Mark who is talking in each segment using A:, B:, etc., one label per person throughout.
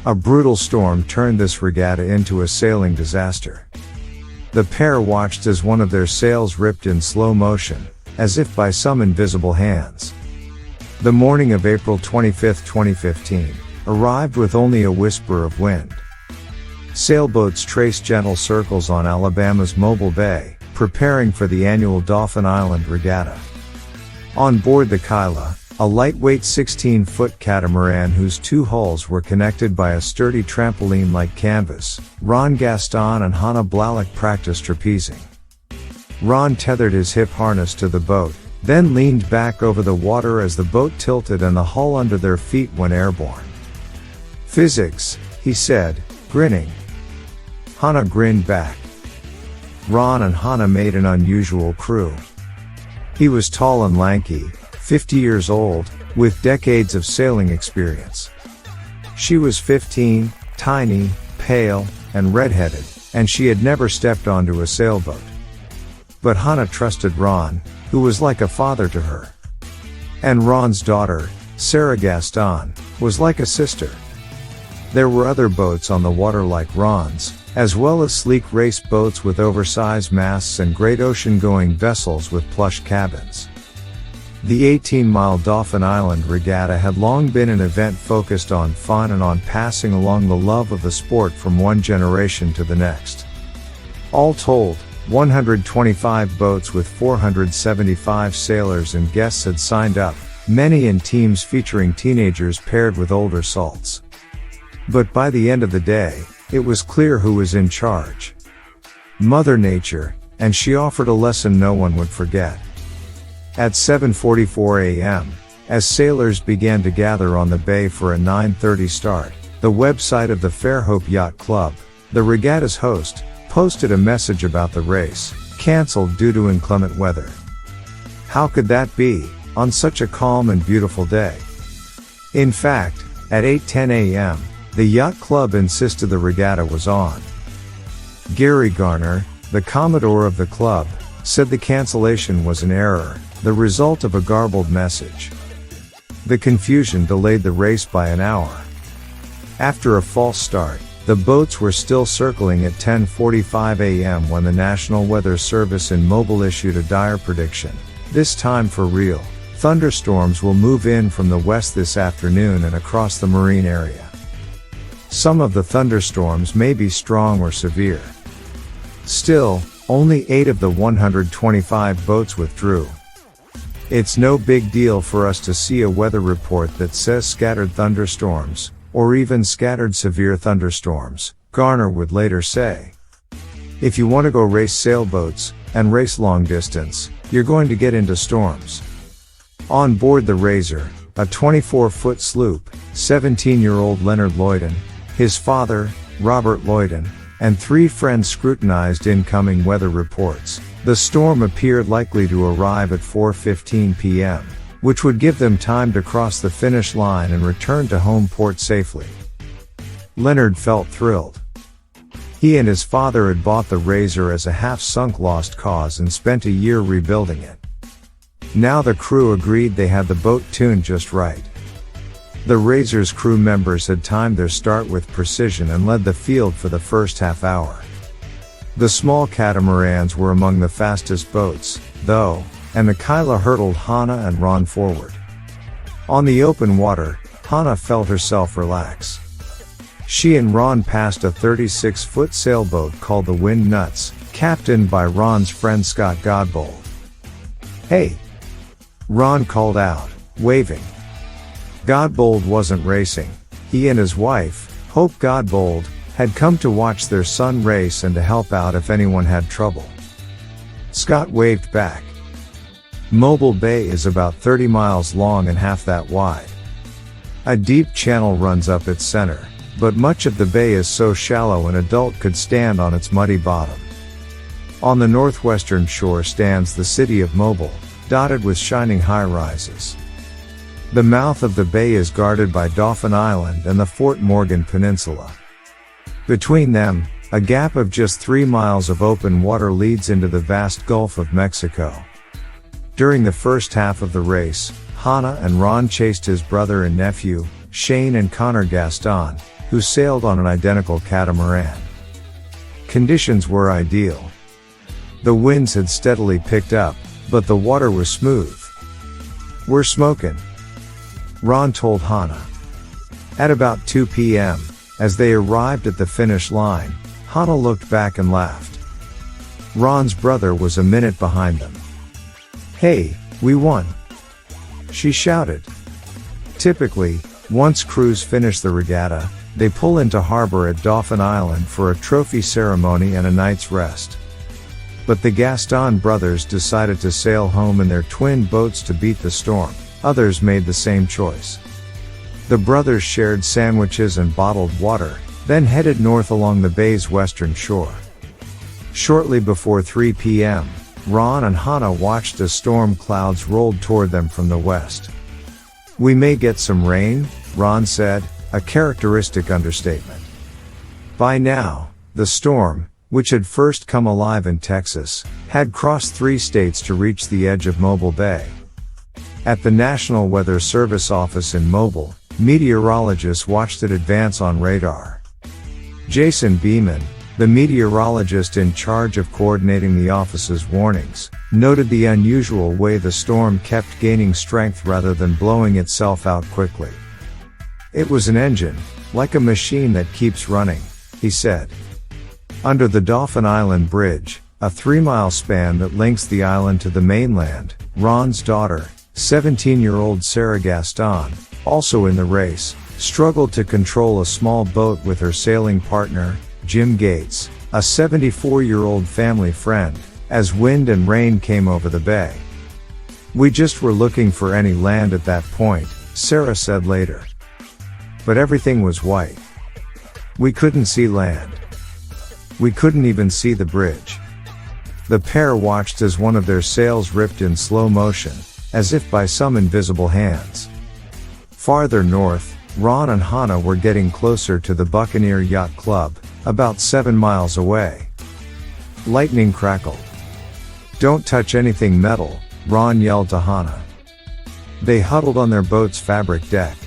A: A brutal storm turned this regatta into a sailing disaster. The pair watched as one of their sails ripped in slow motion, as if by some invisible hands. The morning of April 25, 2015, arrived with only a whisper of wind. Sailboats traced gentle circles on Alabama's Mobile Bay, preparing for the annual Dauphin Island Regatta. On board the chyoa, a lightweight 16-foot catamaran whose two hulls were connected by a sturdy trampoline-like canvas, Ron Gaston and Hannah Blalock practiced trapezing. Ron tethered his hip harness to the boat, then leaned back over the water as the boat tilted and the hull under their feet went airborne. "Physics," he said, grinning. Hannah grinned back. Ron and Hannah made an unusual crew. He was tall and lanky, 50 years old, with decades of sailing experience. She was 15, tiny, pale, and redheaded, and she had never stepped onto a sailboat. But Hannah trusted Ron, who was like a father to her. And Ron's daughter, Sarah Gaston, was like a sister. There were other boats on the water like Ron's, as well as sleek race boats with oversized masts and great ocean-going vessels with plush cabins. The 18-mile Dauphin Island Regatta had long been an event focused on fun and on passing along the love of the sport from one generation to the next. All told, 125 boats with 475 sailors and guests had signed up, many in teams featuring teenagers paired with older salts. But by the end of the day, it was clear who was in charge. Mother Nature, and she offered a lesson no one would forget. At 7:44 a.m., as sailors began to gather on the bay for a 9:30 start, the website of the Fairhope Yacht Club, the regatta's host, posted a message about the race, cancelled due to inclement weather. How could that be, on such a calm and beautiful day? In fact, at 8:10 a.m., the yacht club insisted the regatta was on. Gary Garner, the commodore of the club, said the cancellation was an error, the result of a garbled message. The confusion delayed the race by an hour. After a false start, the boats were still circling at 10:45 a.m. when the National Weather Service in Mobile issued a dire prediction. This time for real, thunderstorms will move in from the west this afternoon and across the marine area. Some of the thunderstorms may be strong or severe. Still, only 8 of the 125 boats withdrew. It's no big deal for us to see a weather report that says scattered thunderstorms, or even scattered severe thunderstorms, Garner would later say. If you want to go race sailboats, and race long distance, you're going to get into storms. On board the Razor, a 24-foot sloop, 17-year-old Leonard Loydon, his father, Robert Loydon, and 3 friends scrutinized incoming weather reports. The storm appeared likely to arrive at 4:15 p.m., which would give them time to cross the finish line and return to home port safely. Leonard felt thrilled. He and his father had bought the Razor as a half-sunk lost cause and spent a year rebuilding it. Now the crew agreed they had the boat tuned just right. The Razor's crew members had timed their start with precision and led the field for the first half hour. The small catamarans were among the fastest boats, though, and the chyoa hurtled Hannah and Ron forward. On the open water, Hannah felt herself relax. She and Ron passed a 36-foot sailboat called the Wind Nuts, captained by Ron's friend Scott Godbold. "Hey!" Ron called out, waving. Godbold wasn't racing. He and his wife, Hope Godbold, had come to watch their son race and to help out if anyone had trouble. Scott waved back. Mobile Bay is about 30 miles long and half that wide. A deep channel runs up its center, but much of the bay is so shallow an adult could stand on its muddy bottom. On the northwestern shore stands the city of Mobile, dotted with shining high-rises. The mouth of the bay is guarded by Dauphin Island and the Fort Morgan Peninsula. Between them, a gap of just 3 miles of open water leads into the vast Gulf of Mexico. During the first half of the race, Hannah and Ron chased his brother and nephew, Shane and Connor Gaston, who sailed on an identical catamaran. Conditions were ideal. The winds had steadily picked up, but the water was smooth. "We're smoking," Ron told Hannah. At about 2 p.m., as they arrived at the finish line, Hannah looked back and laughed. Ron's brother was a minute behind them. "Hey, we won!" she shouted. Typically, once crews finish the regatta, they pull into harbor at Dauphin Island for a trophy ceremony and a night's rest. But the Gaston brothers decided to sail home in their twin boats to beat the storm. Others made the same choice. The brothers shared sandwiches and bottled water, then headed north along the bay's western shore. Shortly before 3 p.m., Ron and Hannah watched as storm clouds rolled toward them from the west. "We may get some rain," Ron said, a characteristic understatement. By now, the storm, which had first come alive in Texas, had crossed 3 states to reach the edge of Mobile Bay. At the National Weather Service office in Mobile, meteorologists watched it advance on radar. Jason Beeman, the meteorologist in charge of coordinating the office's warnings, noted the unusual way the storm kept gaining strength rather than blowing itself out quickly. "It was an engine, like a machine that keeps running," he said. Under the Dauphin Island Bridge, a 3-mile span that links the island to the mainland, Ron's daughter, 17-year-old Sarah Gaston, also in the race, struggled to control a small boat with her sailing partner, Jim Gates, a 74-year-old family friend, as wind and rain came over the bay. "We just were looking for any land at that point," Sarah said later. "But everything was white. We couldn't see land. We couldn't even see the bridge." The pair watched as one of their sails ripped in slow motion, as if by some invisible hands. Farther north, Ron and Hannah were getting closer to the Buccaneer Yacht Club, about 7 miles away. Lightning crackled. "Don't touch anything metal," Ron yelled to Hannah. They huddled on their boat's fabric deck.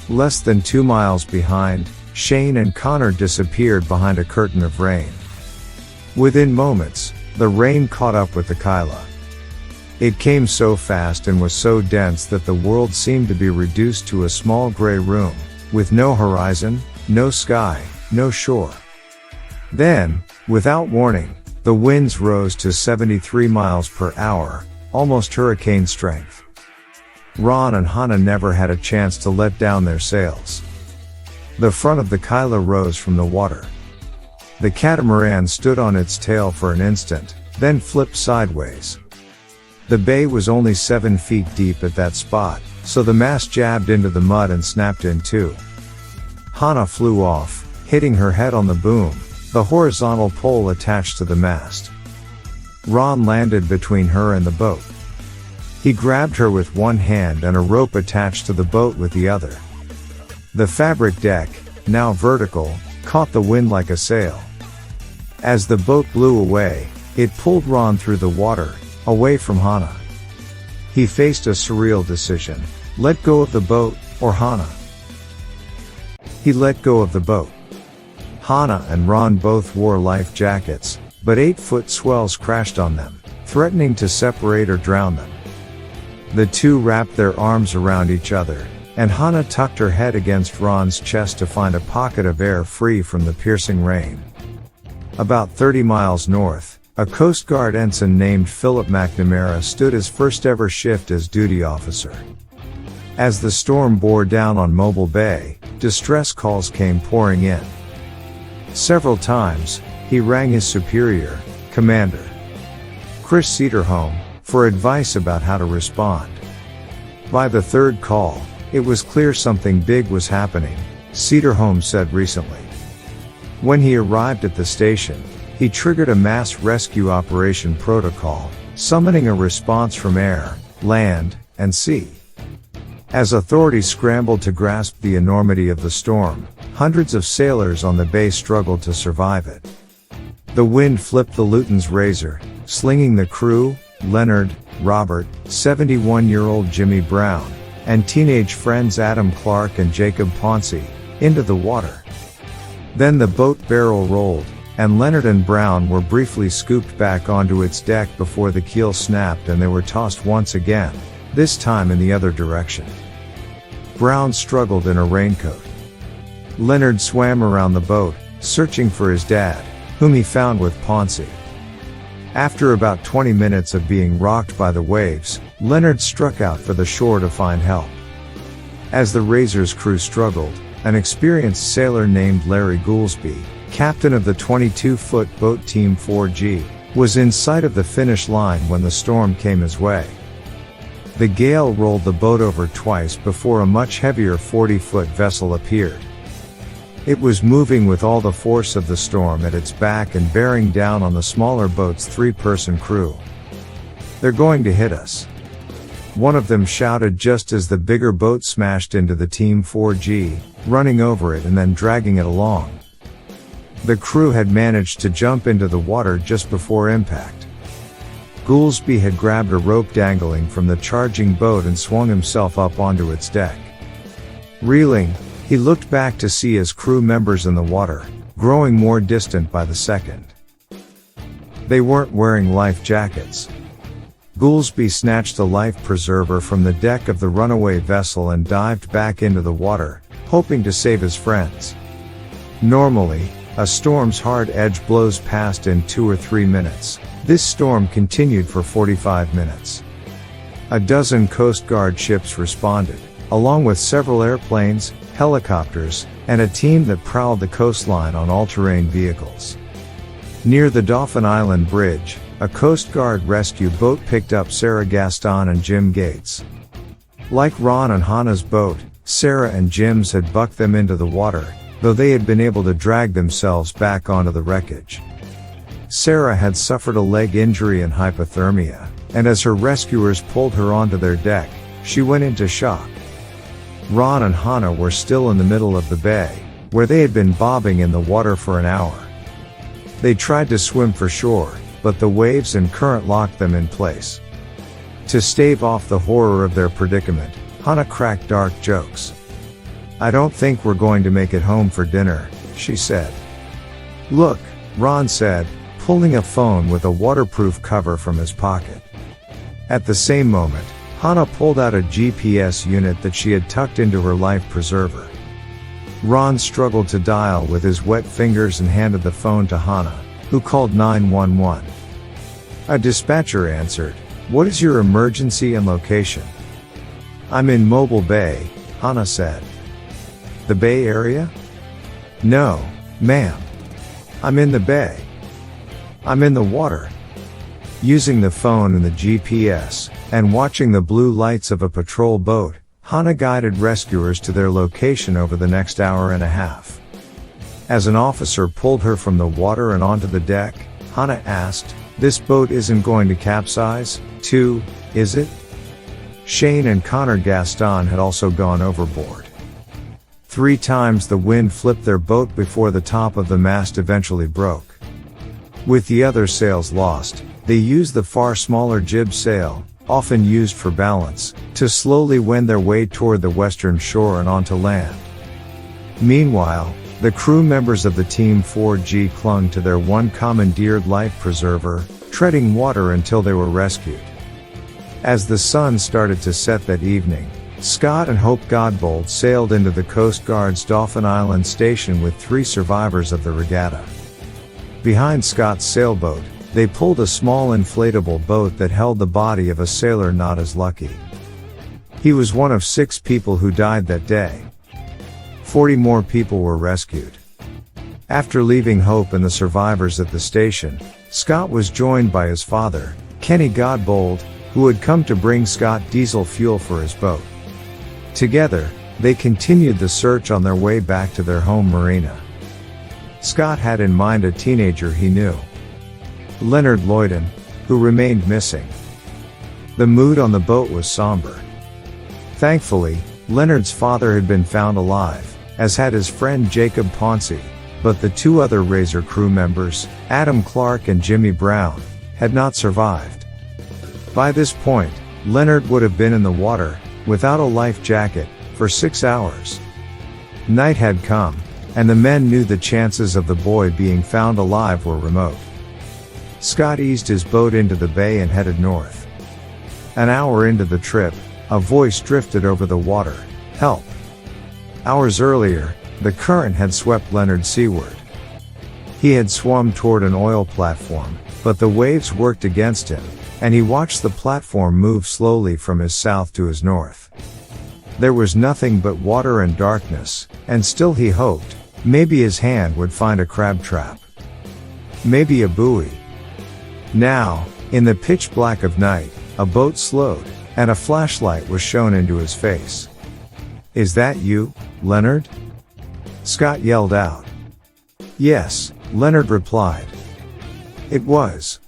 A: Less than 2 miles behind, Shane and Connor disappeared behind a curtain of rain. Within moments, the rain caught up with the chyoa. It came so fast and was so dense that the world seemed to be reduced to a small gray room, with no horizon, no sky, no shore. Then, without warning, the winds rose to 73 miles per hour, almost hurricane strength. Ron and Hannah never had a chance to let down their sails. The front of the chyoa rose from the water. The catamaran stood on its tail for an instant, then flipped sideways. The bay was only 7 feet deep at that spot, so the mast jabbed into the mud and snapped in two. Hannah flew off, hitting her head on the boom, the horizontal pole attached to the mast. Ron landed between her and the boat. He grabbed her with one hand and a rope attached to the boat with the other. The fabric deck, now vertical, caught the wind like a sail. As the boat blew away, it pulled Ron through the water, away from Hannah. He faced a surreal decision: let go of the boat, or Hannah. He let go of the boat. Hannah and Ron both wore life jackets, but 8-foot swells crashed on them, threatening to separate or drown them. The two wrapped their arms around each other, and Hannah tucked her head against Ron's chest to find a pocket of air free from the piercing rain. About 30 miles north, a Coast Guard ensign named Philip McNamara stood his first ever shift as duty officer. As the storm bore down on Mobile Bay, distress calls came pouring in. Several times, he rang his superior, Commander Chris Cedarholm, for advice about how to respond. By the third call, it was clear something big was happening, Cedarholm said recently. When he arrived at the station, he triggered a mass rescue operation protocol, summoning a response from air, land, and sea. As authorities scrambled to grasp the enormity of the storm, hundreds of sailors on the bay struggled to survive it. The wind flipped the Luton's Razor, slinging the crew, Leonard, Robert, 71-year-old Jimmy Brown, and teenage friends Adam Clark and Jacob Ponce, into the water. Then the boat barrel rolled, and Leonard and Brown were briefly scooped back onto its deck before the keel snapped and they were tossed once again, this time in the other direction. Brown struggled in a raincoat. Leonard swam around the boat, searching for his dad, whom he found with Ponzi. After about 20 minutes of being rocked by the waves, Leonard struck out for the shore to find help. As the Razor's crew struggled, an experienced sailor named Larry Goolsby, captain of the 22-foot boat Team 4G, was in sight of the finish line when the storm came his way. The gale rolled the boat over twice before a much heavier 40-foot vessel appeared. It was moving with all the force of the storm at its back and bearing down on the smaller boat's 3-person crew. "They're going to hit us," one of them shouted just as the bigger boat smashed into the Team 4G, running over it and then dragging it along. The crew had managed to jump into the water just before impact. Goolsby had grabbed a rope dangling from the charging boat and swung himself up onto its deck. Reeling, he looked back to see his crew members in the water, growing more distant by the second. They weren't wearing life jackets. Goolsby snatched a life preserver from the deck of the runaway vessel and dived back into the water, hoping to save his friends. Normally, a storm's hard edge blows past in 2 or 3 minutes. This storm continued for 45 minutes. A dozen Coast Guard ships responded, along with several airplanes, helicopters, and a team that prowled the coastline on all-terrain vehicles. Near the Dauphin Island Bridge, a Coast Guard rescue boat picked up Sarah Gaston and Jim Gates. Like Ron and Hannah's boat, Sarah and Jim's had bucked them into the water, though they had been able to drag themselves back onto the wreckage. Sarah had suffered a leg injury and hypothermia, and as her rescuers pulled her onto their deck, she went into shock. Ron and Hannah were still in the middle of the bay, where they had been bobbing in the water for an hour. They tried to swim for shore, but the waves and current locked them in place. To stave off the horror of their predicament, Hannah cracked dark jokes. "I don't think we're going to make it home for dinner," she said. "Look," Ron said, pulling a phone with a waterproof cover from his pocket. At the same moment, Hannah pulled out a GPS unit that she had tucked into her life preserver. Ron struggled to dial with his wet fingers and handed the phone to Hannah, who called 911. A dispatcher answered. "What is your emergency and location?" "I'm in Mobile Bay," Hannah said. "The Bay Area?" "No, ma'am. I'm in the Bay. I'm in the water." Using the phone and the GPS, and watching the blue lights of a patrol boat, Hannah guided rescuers to their location over the next hour and a half. As an officer pulled her from the water and onto the deck, Hannah asked, "This boat isn't going to capsize, too, is it?" Shane and Connor Gaston had also gone overboard. 3 times the wind flipped their boat before the top of the mast eventually broke. With the other sails lost, they used the far smaller jib sail, often used for balance, to slowly wend their way toward the western shore and onto land. Meanwhile, the crew members of the Team 4G clung to their one commandeered life preserver, treading water until they were rescued. As the sun started to set that evening, Scott and Hope Godbold sailed into the Coast Guard's Dauphin Island station with 3 survivors of the regatta. Behind Scott's sailboat, they pulled a small inflatable boat that held the body of a sailor not as lucky. He was one of 6 people who died that day. 40 more people were rescued. After leaving Hope and the survivors at the station, Scott was joined by his father, Kenny Godbold, who had come to bring Scott diesel fuel for his boat. Together, they continued the search on their way back to their home marina. Scott had in mind a teenager he knew, Leonard Lloyden, who remained missing. The mood on the boat was somber. Thankfully, Leonard's father had been found alive, as had his friend Jacob Ponce, but the 2 other Razor crew members, Adam Clark and Jimmy Brown, had not survived. By this point, Leonard would have been in the water, without a life jacket, for 6 hours. Night had come, and the men knew the chances of the boy being found alive were remote. Scott eased his boat into the bay and headed north. An hour into the trip, a voice drifted over the water, "Help." Hours earlier, the current had swept Leonard seaward. He had swum toward an oil platform, but the waves worked against him, and he watched the platform move slowly from his south to his north. There was nothing but water and darkness, and still he hoped, maybe his hand would find a crab trap. Maybe a buoy. Now, in the pitch black of night, a boat slowed, and a flashlight was shone into his face. "Is that you, Leonard?" Scott yelled out. "Yes," Leonard replied. It was.